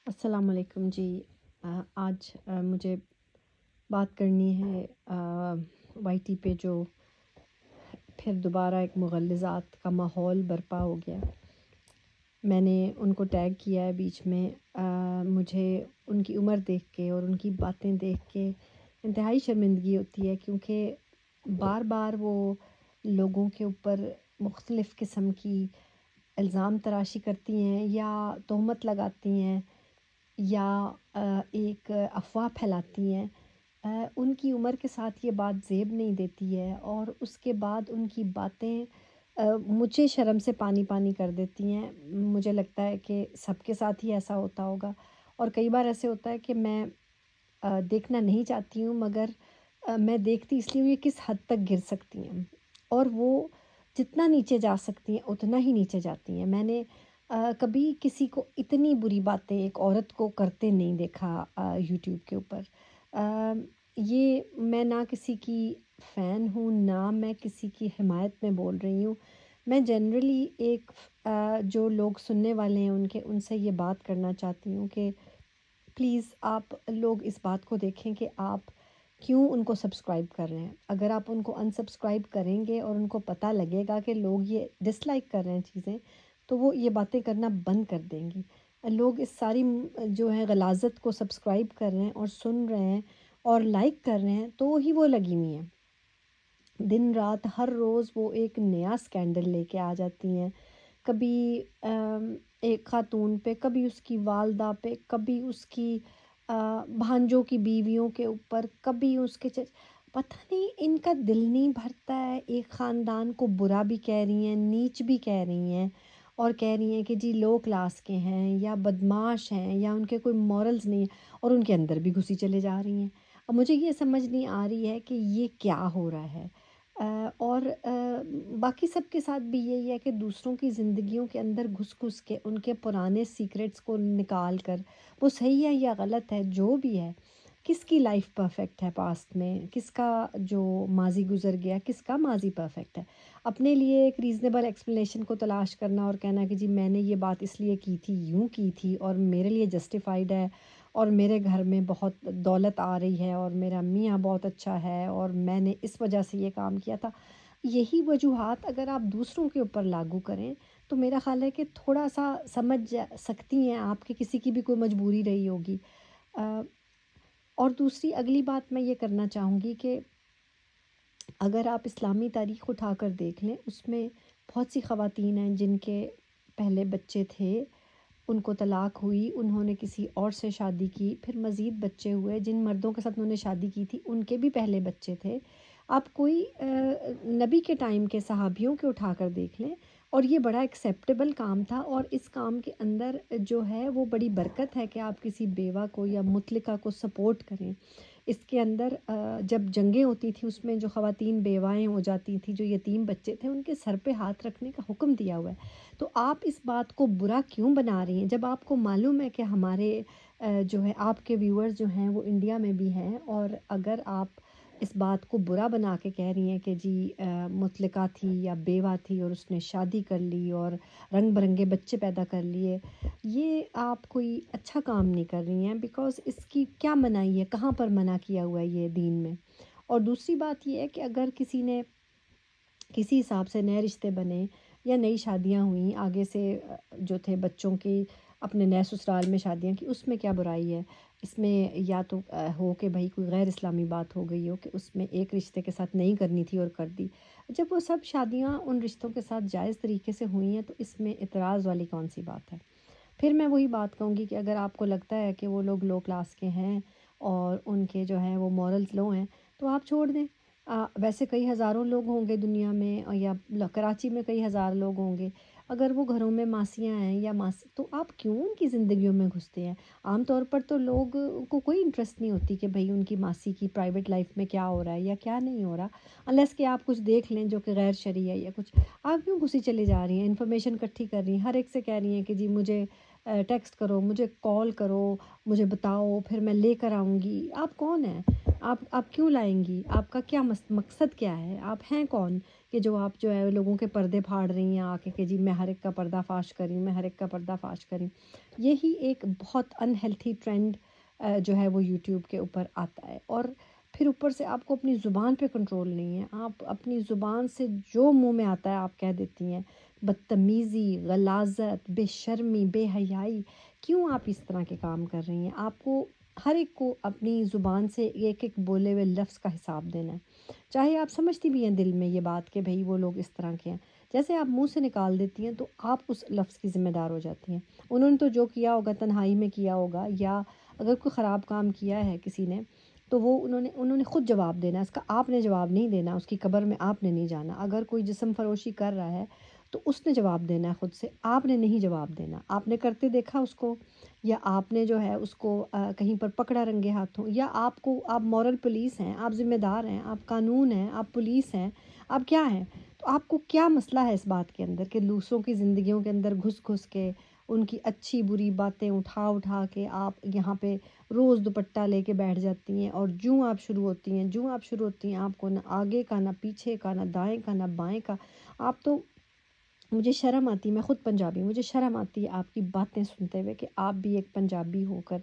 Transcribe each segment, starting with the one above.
السلام علیکم جی۔ آج مجھے بات کرنی ہے وائی ٹی پہ جو پھر دوبارہ ایک مغلظات کا ماحول برپا ہو گیا۔ میں نے ان کو ٹیگ کیا ہے بیچ میں۔ مجھے ان کی عمر دیکھ کے اور ان کی باتیں دیکھ کے انتہائی شرمندگی ہوتی ہے، کیونکہ بار بار وہ لوگوں کے اوپر مختلف قسم کی الزام تراشی کرتی ہیں یا تہمت لگاتی ہیں یا ایک افواہ پھیلاتی ہیں۔ ان کی عمر کے ساتھ یہ بات زیب نہیں دیتی ہے، اور اس کے بعد ان کی باتیں مجھے شرم سے پانی پانی کر دیتی ہیں۔ مجھے لگتا ہے کہ سب کے ساتھ ہی ایسا ہوتا ہوگا، اور کئی بار ایسے ہوتا ہے کہ میں دیکھنا نہیں چاہتی ہوں، مگر میں دیکھتی اس لیے ہوں یہ کس حد تک گر سکتی ہیں، اور وہ جتنا نیچے جا سکتی ہیں اتنا ہی نیچے جاتی ہیں۔ میں نے کبھی کسی کو اتنی بری باتیں ایک عورت کو کرتے نہیں دیکھا یوٹیوب کے اوپر۔ یہ میں نہ کسی کی فین ہوں، نہ میں کسی کی حمایت میں بول رہی ہوں۔ میں جنرلی ایک جو لوگ سننے والے ہیں ان سے یہ بات کرنا چاہتی ہوں کہ پلیز آپ لوگ اس بات کو دیکھیں کہ آپ کیوں ان کو سبسکرائب کر رہے ہیں۔ اگر آپ ان کو انسبسکرائب کریں گے اور ان کو پتہ لگے گا کہ لوگ یہ ڈس لائک کر رہے ہیں چیزیں، تو وہ یہ باتیں کرنا بند کر دیں گی۔ لوگ اس ساری جو ہے غلاظت کو سبسکرائب کر رہے ہیں اور سن رہے ہیں اور لائک کر رہے ہیں، تو ہی وہ لگی ہوئی ہیں۔ دن رات ہر روز وہ ایک نیا سکینڈل لے کے آ جاتی ہیں، کبھی ایک خاتون پہ، کبھی اس کی والدہ پہ، کبھی اس کی بھانجوں کی بیویوں کے اوپر، کبھی اس کے پتہ نہیں ان کا دل نہیں بھرتا ہے۔ ایک خاندان کو برا بھی کہہ رہی ہیں، نیچ بھی کہہ رہی ہیں، اور کہہ رہی ہیں کہ جی لو کلاس کے ہیں یا بدماش ہیں یا ان کے کوئی مورلز نہیں ہیں، اور ان کے اندر بھی گھسی چلے جا رہی ہیں۔ اب مجھے یہ سمجھ نہیں آ رہی ہے کہ یہ کیا ہو رہا ہے۔ اور باقی سب کے ساتھ بھی یہی ہے کہ دوسروں کی زندگیوں کے اندر گھس گھس کے ان کے پرانے سیکرٹس کو نکال کر، وہ صحیح ہے یا غلط ہے جو بھی ہے، کس کی لائف پرفیکٹ ہے پاسٹ میں، کس کا جو ماضی گزر گیا کس کا ماضی پرفیکٹ ہے، اپنے لیے ایک ریزنیبل ایکسپلینیشن کو تلاش کرنا اور کہنا کہ جی میں نے یہ بات اس لیے کی تھی، یوں کی تھی، اور میرے لیے جسٹیفائڈ ہے، اور میرے گھر میں بہت دولت آ رہی ہے، اور میرا میاں بہت اچھا ہے، اور میں نے اس وجہ سے یہ کام کیا تھا۔ یہی وجوہات اگر آپ دوسروں کے اوپر لاگو کریں تو میرا خیال ہے کہ تھوڑا سا سمجھ سکتی ہیں آپ کہ کسی کی بھی کوئی مجبوری رہی ہوگی۔ اور دوسری اگلی بات میں یہ کرنا چاہوں گی کہ اگر آپ اسلامی تاریخ اٹھا کر دیکھ لیں، اس میں بہت سی خواتین ہیں جن کے پہلے بچے تھے، ان کو طلاق ہوئی، انہوں نے کسی اور سے شادی کی، پھر مزید بچے ہوئے، جن مردوں کے ساتھ انہوں نے شادی کی تھی ان کے بھی پہلے بچے تھے۔ آپ کوئی نبی کے ٹائم کے صحابیوں کے اٹھا کر دیکھ لیں، اور یہ بڑا ایکسیپٹیبل کام تھا، اور اس کام کے اندر جو ہے وہ بڑی برکت ہے کہ آپ کسی بیوہ کو یا مطلقہ کو سپورٹ کریں۔ اس کے اندر جب جنگیں ہوتی تھیں اس میں جو خواتین بیوائیں ہو جاتی تھیں، جو یتیم بچے تھے، ان کے سر پہ ہاتھ رکھنے کا حکم دیا ہوا ہے۔ تو آپ اس بات کو برا کیوں بنا رہی ہیں جب آپ کو معلوم ہے کہ ہمارے جو ہے آپ کے ویورز جو ہیں وہ انڈیا میں بھی ہیں، اور اگر آپ اس بات کو برا بنا کے کہہ رہی ہیں کہ جی مطلقہ تھی یا بیوہ تھی اور اس نے شادی کر لی اور رنگ برنگے بچے پیدا کر لیے، یہ آپ کوئی اچھا کام نہیں کر رہی ہیں، بیکاز اس کی کیا منائی ہے، کہاں پر منع کیا ہوا ہے یہ دین میں۔ اور دوسری بات یہ ہے کہ اگر کسی نے کسی حساب سے نئے رشتے بنے یا نئی شادیاں ہوئیں، آگے سے جو تھے بچوں کی اپنے نئے سسرال میں شادیاں کی، اس میں کیا برائی ہے؟ اس میں یا تو ہو کہ بھائی کوئی غیر اسلامی بات ہو گئی ہو کہ اس میں ایک رشتے کے ساتھ نہیں کرنی تھی اور کر دی۔ جب وہ سب شادیاں ان رشتوں کے ساتھ جائز طریقے سے ہوئی ہیں تو اس میں اعتراض والی کون سی بات ہے؟ پھر میں وہی بات کہوں گی کہ اگر آپ کو لگتا ہے کہ وہ لوگ لو کلاس کے ہیں اور ان کے جو ہیں وہ مورلز لو ہیں، تو آپ چھوڑ دیں۔ ویسے کئی ہزاروں لوگ ہوں گے دنیا میں، یا کراچی میں کئی ہزار لوگ ہوں گے، اگر وہ گھروں میں ماسیاں ہیں یا ماسی، تو آپ کیوں ان کی زندگیوں میں گھستے ہیں؟ عام طور پر تو لوگ کو کوئی انٹرسٹ نہیں ہوتی کہ بھئی ان کی ماسی کی پرائیویٹ لائف میں کیا ہو رہا ہے یا کیا نہیں ہو رہا، انلیس کہ آپ کچھ دیکھ لیں جو کہ غیر شرعی ہے یا کچھ۔ آپ کیوں گھسی چلی جا رہی ہیں، انفارمیشن اکٹھی کر رہی ہیں، ہر ایک سے کہہ رہی ہیں کہ جی مجھے ٹیکسٹ کرو، مجھے کال کرو، مجھے بتاؤ، پھر میں لے کر آؤں گی۔ آپ کون ہیں؟ آپ کیوں لائیں گی؟ آپ کا کیا مقصد کیا ہے؟ آپ ہیں کون کہ جو آپ جو ہے لوگوں کے پردے پھاڑ رہی ہیں آ کے کہ جی میں ہر ایک کا پردہ فاش کری، میں ہر ایک کا پردہ فاش کری. یہی ایک بہت انہیلتھی ٹرینڈ جو ہے وہ یوٹیوب کے اوپر آتا ہے. اور پھر اوپر سے آپ کو اپنی زبان پہ کنٹرول نہیں ہے. آپ اپنی زبان سے جو منہ میں آتا ہے آپ کہہ دیتی ہیں. بدتمیزی، غلاظت، بے شرمی، بے حیائی. کیوں آپ اس طرح کے کام کر رہی ہیں؟ آپ کو ہر ایک کو اپنی زبان سے ایک ایک بولے ہوئے لفظ کا حساب دینا ہے. چاہے آپ سمجھتی بھی ہیں دل میں یہ بات کہ بھئی وہ لوگ اس طرح کے ہیں، جیسے آپ منہ سے نکال دیتی ہیں تو آپ اس لفظ کی ذمہ دار ہو جاتی ہیں. انہوں نے تو جو کیا ہوگا تنہائی میں کیا ہوگا، یا اگر کوئی خراب کام کیا ہے کسی نے تو وہ انہوں نے خود جواب دینا ہے. اس کا آپ نے جواب نہیں دینا، اس کی قبر میں آپ نے نہیں جانا. اگر کوئی جسم فروشی کر رہا ہے تو اس نے جواب دینا ہے خود سے، آپ نے نہیں جواب دینا. آپ نے کرتے دیکھا اس کو، یا آپ نے جو ہے اس کو کہیں پر پکڑا رنگے ہاتھوں، یا آپ مورل پولیس ہیں، آپ ذمہ دار ہیں، آپ قانون ہیں، آپ پولیس ہیں، آپ کیا ہیں؟ تو آپ کو کیا مسئلہ ہے اس بات کے اندر کہ دوسروں کی زندگیوں کے اندر گھس گھس کے ان کی اچھی بری باتیں اٹھا اٹھا کے آپ یہاں پہ روز دوپٹہ لے کے بیٹھ جاتی ہیں، اور جوں آپ شروع ہوتی ہیں آپ کو نہ آگے کا، نہ پیچھے کا، نہ دائیں کا، نہ بائیں کا. آپ تو مجھے شرم آتی، میں خود پنجابی ہوں، مجھے شرم آتی ہے آپ کی باتیں سنتے ہوئے کہ آپ بھی ایک پنجابی ہو کر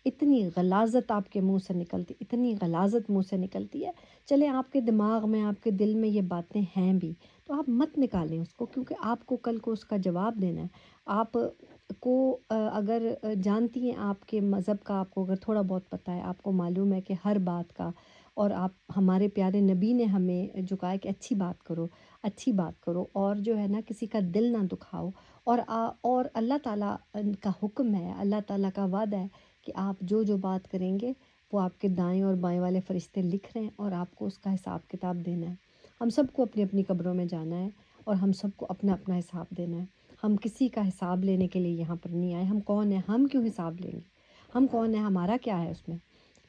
اتنی غلاظت آپ کے منہ سے نکلتی، اتنی غلاظت منہ سے نکلتی ہے. چلے آپ کے دماغ میں، آپ کے دل میں یہ باتیں ہیں بھی تو آپ مت نکالیں اس کو، کیونکہ آپ کو کل کو اس کا جواب دینا ہے. آپ کو اگر جانتی ہیں آپ کے مذہب کا، آپ کو اگر تھوڑا بہت پتہ ہے، آپ کو معلوم ہے کہ ہر بات کا، اور آپ ہمارے پیارے نبی نے ہمیں جو کہا ہے کہ اچھی بات کرو، اچھی بات کرو، اور جو ہے نا کسی کا دل نہ دکھاؤ. اور اللہ تعالیٰ کا حکم ہے، اللہ تعالیٰ کا وعدہ ہے کہ آپ جو جو بات کریں گے وہ آپ کے دائیں اور بائیں والے فرشتے لکھ رہے ہیں، اور آپ کو اس کا حساب کتاب دینا ہے. ہم سب کو اپنی اپنی قبروں میں جانا ہے، اور ہم سب کو اپنا اپنا حساب دینا ہے. ہم کسی کا حساب لینے کے لیے یہاں پر نہیں آئے. ہم کون ہیں؟ ہم کیوں حساب لیں گے؟ ہم کون ہیں؟ ہمارا کیا ہے اس میں؟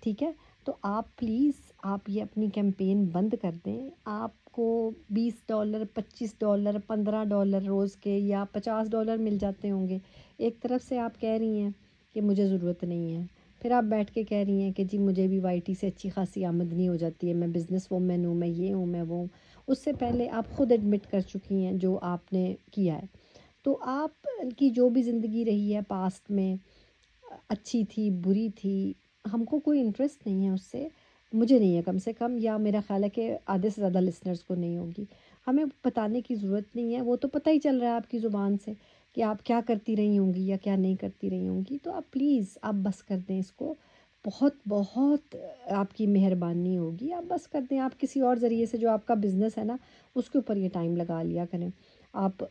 ٹھیک ہے. تو آپ پلیز آپ یہ اپنی کیمپین بند کر دیں. آپ کو $20، $25، $15 روز کے یا $50 مل جاتے ہوں گے. ایک طرف سے آپ کہہ رہی ہیں کہ مجھے ضرورت نہیں ہے، پھر آپ بیٹھ کے کہہ رہی ہیں کہ جی مجھے بھی وائی ٹی سے اچھی خاصی آمدنی ہو جاتی ہے، میں بزنس وومن ہوں، میں یہ ہوں، میں وہ ہوں. اس سے پہلے آپ خود ایڈمٹ کر چکی ہیں جو آپ نے کیا ہے. تو آپ کی جو بھی زندگی رہی ہے پاسٹ میں، اچھی تھی، بری تھی، ہم کو کوئی انٹرسٹ نہیں ہے اس سے. مجھے نہیں ہے کم سے کم، یا میرا خیال ہے کہ آدھے سے زیادہ لسنرز کو نہیں ہوگی. ہمیں بتانے کی ضرورت نہیں ہے، وہ تو پتہ ہی چل رہا ہے آپ کی زبان سے کہ آپ کیا کرتی رہی ہوں گی یا کیا نہیں کرتی رہی ہوں گی. تو آپ پلیز آپ بس کر دیں اس کو. بہت بہت آپ کی مہربانی ہوگی، آپ بس کر دیں. آپ کسی اور ذریعے سے جو آپ کا بزنس ہے نا اس کے اوپر یہ ٹائم لگا لیا کریں. آپ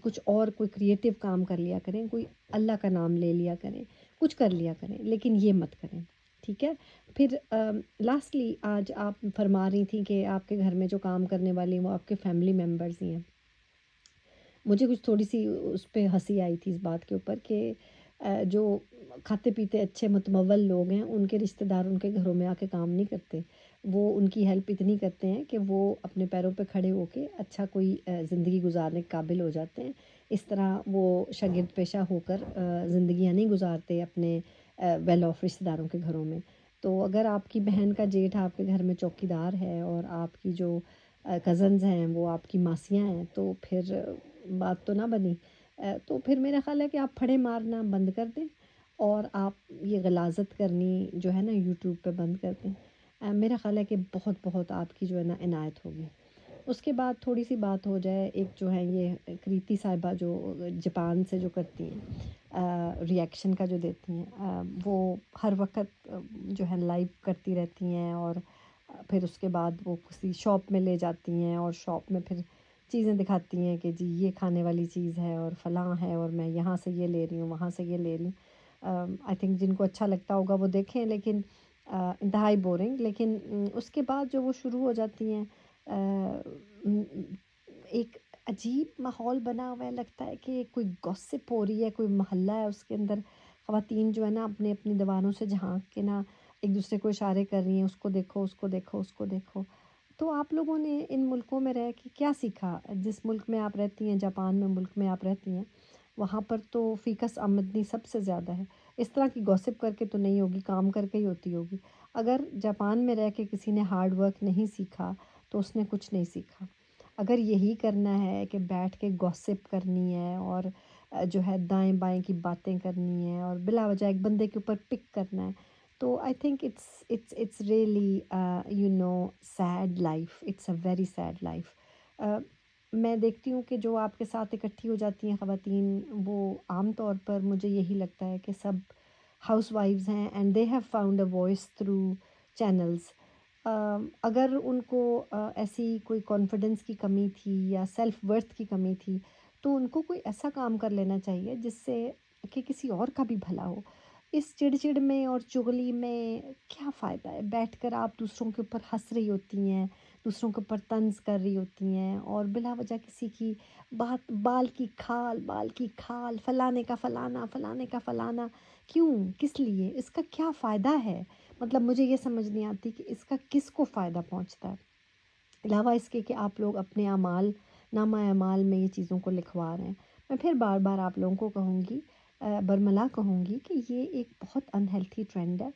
کچھ اور کوئی کریٹیو کام کر لیا کریں، کوئی اللہ کا نام لے لیا کریں، کچھ کر لیا کریں، لیکن یہ مت کریں. ٹھیک ہے. پھر لاسٹلی آج آپ فرما رہی تھیں کہ آپ کے گھر میں جو کام کرنے والی وہ آپ کے فیملی ممبرز ہی ہیں. مجھے کچھ تھوڑی سی اس پہ ہنسی آئی تھی اس بات کے اوپر کہ جو کھاتے پیتے اچھے متمول لوگ ہیں ان کے رشتہ دار ان کے گھروں میں آ کے کام نہیں کرتے. وہ ان کی ہیلپ اتنی کرتے ہیں کہ وہ اپنے پیروں پہ کھڑے ہو کے اچھا کوئی زندگی گزارنے کے قابل ہو جاتے ہیں. اس طرح وہ شاگرد پیشہ ہو کر زندگیاں نہیں گزارتے اپنے ویل آف رشتہ داروں کے گھروں میں. تو اگر آپ کی بہن کا جیٹھ آپ کے گھر میں چوکی دار ہے اور آپ کی جو کزنز ہیں وہ آپ کی ماسیاں ہیں تو پھر بات تو نہ بنی. تو پھر میرا خیال ہے کہ آپ پھڑے مارنا بند کر دیں، اور آپ یہ غلاظت کرنی جو ہے نا یوٹیوب پہ بند کر دیں. میرا خیال ہے کہ بہت بہت آپ کی جو ہے نا عنایت ہوگی. اس کے بعد تھوڑی سی بات ہو جائے، ایک جو ہے یہ کریتی صاحبہ جو جاپان سے جو کرتی ہیں ری ایکشن کا جو دیتی ہیں، وہ ہر وقت جو ہے لائیو کرتی رہتی ہیں، اور پھر اس کے بعد وہ کسی شاپ میں لے جاتی ہیں اور شاپ میں پھر چیزیں دکھاتی ہیں کہ جی یہ کھانے والی چیز ہے اور فلاں ہے اور میں یہاں سے یہ لے رہی ہوں، وہاں سے یہ لے رہی ہوں. آئی تھنک جن کو اچھا لگتا ہوگا وہ دیکھیں، لیکن انتہائی بورنگ. لیکن اس کے بعد جو وہ شروع ہو جاتی ہیں، ایک عجیب ماحول بنا ہوا ہے، لگتا ہے کہ کوئی گوسپ ہو رہی ہے، کوئی محلہ ہے اس کے اندر. خواتین جو ہے نا اپنی اپنی دیواروں سے جھانک کے نا ایک دوسرے کو اشارے کر رہی ہیں، اس کو دیکھو، اس کو دیکھو، اس کو دیکھو. تو آپ لوگوں نے ان ملکوں میں رہ کے کیا سیکھا؟ جس ملک میں آپ رہتی ہیں، جاپان میں ملک میں آپ رہتی ہیں، وہاں پر تو فیکس آمدنی سب سے زیادہ ہے. اس طرح کی گوسپ کر کے تو نہیں ہوگی، کام کر کے ہی ہوتی ہوگی. اگر جاپان میں رہ کے کسی نے ہارڈ ورک نہیں سیکھا تو اس نے کچھ نہیں سیکھا. اگر یہی کرنا ہے کہ بیٹھ کے گوسپ کرنی ہے اور جو ہے دائیں بائیں کی باتیں کرنی ہیں اور بلا وجہ ایک بندے کے اوپر پک کرنا ہے، تو I think it's really sad life, it's a very sad life. میں دیکھتی ہوں کہ جو آپ کے ساتھ اکٹھی ہو جاتی ہیں خواتین، وہ عام طور پر مجھے یہی لگتا ہے کہ سب ہاؤس وائفز ہیں and they have found a voice through channels. اگر ان کو ایسی کوئی کانفیڈنس کی کمی تھی یا سیلف ورتھ کی کمی تھی، تو ان کو کوئی ایسا کام کر لینا چاہیے جس سے کہ کسی اور کا بھی بھلا ہو۔ اس چڑ چڑ میں اور چغلی میں کیا فائدہ ہے؟ بیٹھ کر آپ دوسروں کے اوپر ہنس رہی ہوتی ہیں، دوسروں کے اوپر طنز کر رہی ہوتی ہیں اور بلا وجہ کسی کی بات، بال کی کھال، فلانے کا فلانا، فلانے کا فلانا، کیوں؟ کس لیے؟ اس کا کیا فائدہ ہے؟ مطلب مجھے یہ سمجھ نہیں آتی کہ اس کا کس کو فائدہ پہنچتا ہے، علاوہ اس کے کہ آپ لوگ اپنے اعمال، نامہ اعمال میں یہ چیزوں کو لکھوا رہے ہیں۔ میں پھر بار بار آپ لوگوں کو کہوں گی، برملا کہوں گی کہ یہ ایک بہت انہیلتھی ٹرینڈ ہے۔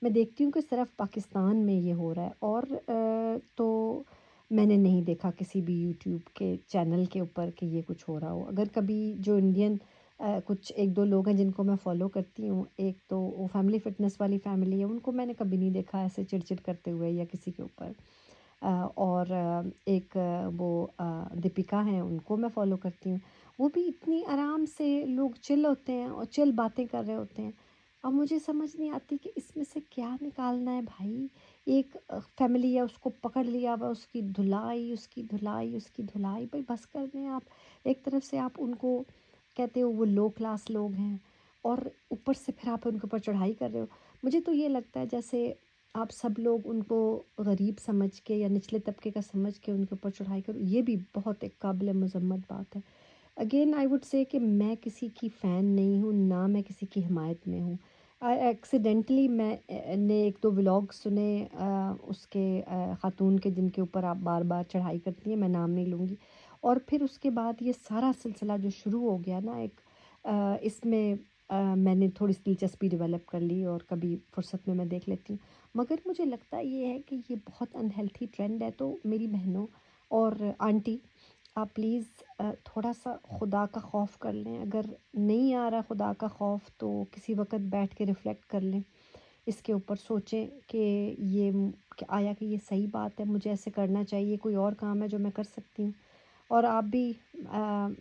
میں دیکھتی ہوں کہ صرف پاکستان میں یہ ہو رہا ہے، اور تو میں نے نہیں دیکھا کسی بھی یوٹیوب کے چینل کے اوپر کہ یہ کچھ ہو رہا ہو۔ اگر کبھی جو انڈین کچھ ایک دو لوگ ہیں جن کو میں فالو کرتی ہوں، ایک تو وہ فیملی فٹنس والی فیملی ہے، ان کو میں نے کبھی نہیں دیکھا ایسے چڑ چڑ کرتے ہوئے یا کسی کے اوپر، اور ایک وہ دیپیکا ہیں، ان کو میں فالو کرتی ہوں۔ وہ بھی اتنی آرام سے لوگ چل ہوتے ہیں اور چل باتیں کر رہے ہوتے ہیں، اب مجھے سمجھ نہیں آتی کہ اس میں سے کیا نکالنا ہے بھائی۔ ایک فیملی ہے، اس کو پکڑ لیا ہوا، اس کی دھلائی، اس کی دھلائی، اس کی دھلائی، بھائی بس کر دیں آپ۔ ایک طرف سے آپ ان کو کہتے ہو وہ لو کلاس لوگ ہیں، اور اوپر سے پھر آپ ان کے اوپر چڑھائی کر رہے ہو۔ مجھے تو یہ لگتا ہے جیسے آپ سب لوگ ان کو غریب سمجھ کے یا نچلے طبقے کا سمجھ کے ان کے اوپر چڑھائی کرو، یہ بھی بہت ایک قابل مذمت بات ہے۔ اگین آئی وڈ سے کہ میں کسی کی فین نہیں ہوں، نہ میں کسی کی حمایت میں ہوں۔ ایکسیڈنٹلی میں نے ایک دو ولاگ سنے اس کے خاتون کے، جن کے اوپر آپ بار بار چڑھائی کرتی ہیں، میں نام نہیں لوں گی، اور پھر اس کے بعد یہ سارا سلسلہ جو شروع ہو گیا نا، ایک اس میں میں نے تھوڑی سی دلچسپی ڈیولپ کر لی اور کبھی فرصت میں دیکھ لیتی ہوں، مگر مجھے لگتا یہ ہے کہ یہ بہت انہیلتھی ٹرینڈ ہے۔ تو میری بہنوں اور آنٹی، آپ پلیز تھوڑا سا خدا کا خوف کر لیں۔ اگر نہیں آ رہا خدا کا خوف تو کسی وقت بیٹھ کے ریفلیکٹ کر لیں، اس کے اوپر سوچیں کہ یہ کہ آیا کہ یہ صحیح بات ہے، مجھے ایسے کرنا چاہیے، کوئی اور کام ہے جو میں کر سکتی ہوں۔ اور آپ بھی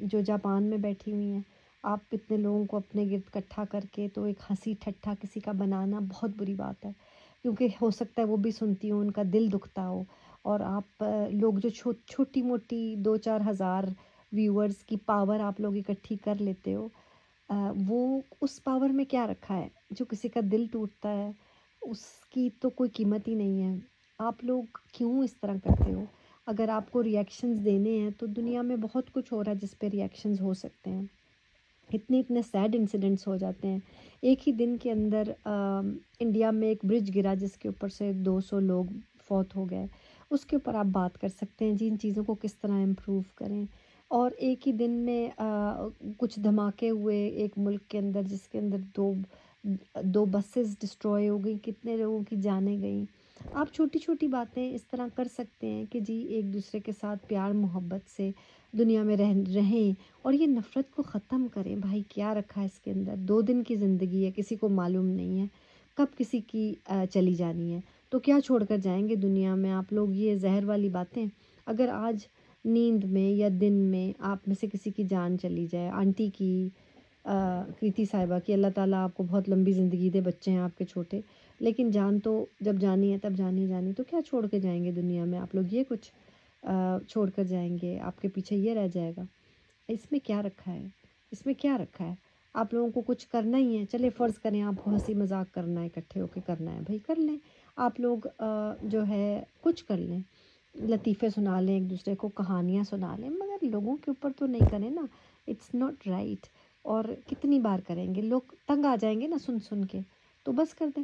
جو جاپان میں بیٹھی ہوئی ہیں، آپ اتنے لوگوں کو اپنے گرد اکٹھا کر کے تو ایک ہنسی ٹھٹھا کسی کا بنانا بہت بری بات ہے، کیونکہ ہو سکتا ہے وہ بھی سنتی ہوں، ان کا دل دکھتا ہو، اور آپ لوگ جو چھوٹی موٹی 2-4 ہزار ویورز کی پاور آپ لوگ اکٹھی کر لیتے ہو، وہ اس پاور میں کیا رکھا ہے؟ جو کسی کا دل ٹوٹتا ہے اس کی تو کوئی قیمت ہی نہیں ہے۔ آپ لوگ کیوں اس طرح کرتے ہو؟ اگر آپ کو ریئیکشنز دینے ہیں تو دنیا میں بہت کچھ ہو رہا ہے جس پہ ریئیکشنز ہو سکتے ہیں۔ اتنے سیڈ انسیڈنٹس ہو جاتے ہیں۔ ایک ہی دن کے اندر انڈیا میں ایک برج گرا جس کے اوپر سے 200 لوگ فوت ہو گئے، اس کے اوپر آپ بات کر سکتے ہیں جی ان چیزوں کو کس طرح امپروو کریں۔ اور ایک ہی دن میں کچھ دھماکے ہوئے ایک ملک کے اندر، جس کے اندر دو بسز ڈسٹروائے ہو گئی، کتنے لوگوں کی جانیں گئیں۔ آپ چھوٹی چھوٹی باتیں اس طرح کر سکتے ہیں کہ جی ایک دوسرے کے ساتھ پیار محبت سے دنیا میں رہیں، اور یہ نفرت کو ختم کریں۔ بھائی کیا رکھا ہے اس کے اندر؟ 2 دن کی زندگی ہے، کسی کو معلوم نہیں ہے کب کسی کی چلی جانی ہے، تو کیا چھوڑ کر جائیں گے دنیا میں آپ لوگ یہ زہر والی باتیں؟ اگر آج نیند میں یا دن میں آپ میں سے کسی کی جان چلی جائے، آنٹی کی، کریتی صاحبہ کی، اللہ تعالیٰ آپ کو بہت لمبی زندگی دے، بچے ہیں آپ کے چھوٹے، لیکن جان تو جب جانی ہے تب جانی جانی، تو کیا چھوڑ کے جائیں گے دنیا میں آپ لوگ؟ یہ کچھ چھوڑ کر جائیں گے؟ آپ کے پیچھے یہ رہ جائے گا؟ اس میں کیا رکھا ہے؟ اس میں کیا رکھا ہے؟ آپ لوگوں کو کچھ کرنا ہی ہے، چلے فرض کریں آپ کو ہنسی مذاق کرنا ہے، اکٹھے ہو کے کرنا ہے، بھائی کر لیں۔ آپ لوگ جو ہے کچھ کر لیں، لطیفے سنا لیں، ایک دوسرے کو کہانیاں سنا لیں، مگر لوگوں کے اوپر تو نہیں کریں نا، اٹس ناٹ رائٹ۔ اور کتنی بار کریں گے؟ لوگ تنگ آ جائیں گے نا سن سن کے، تو بس کر دیں۔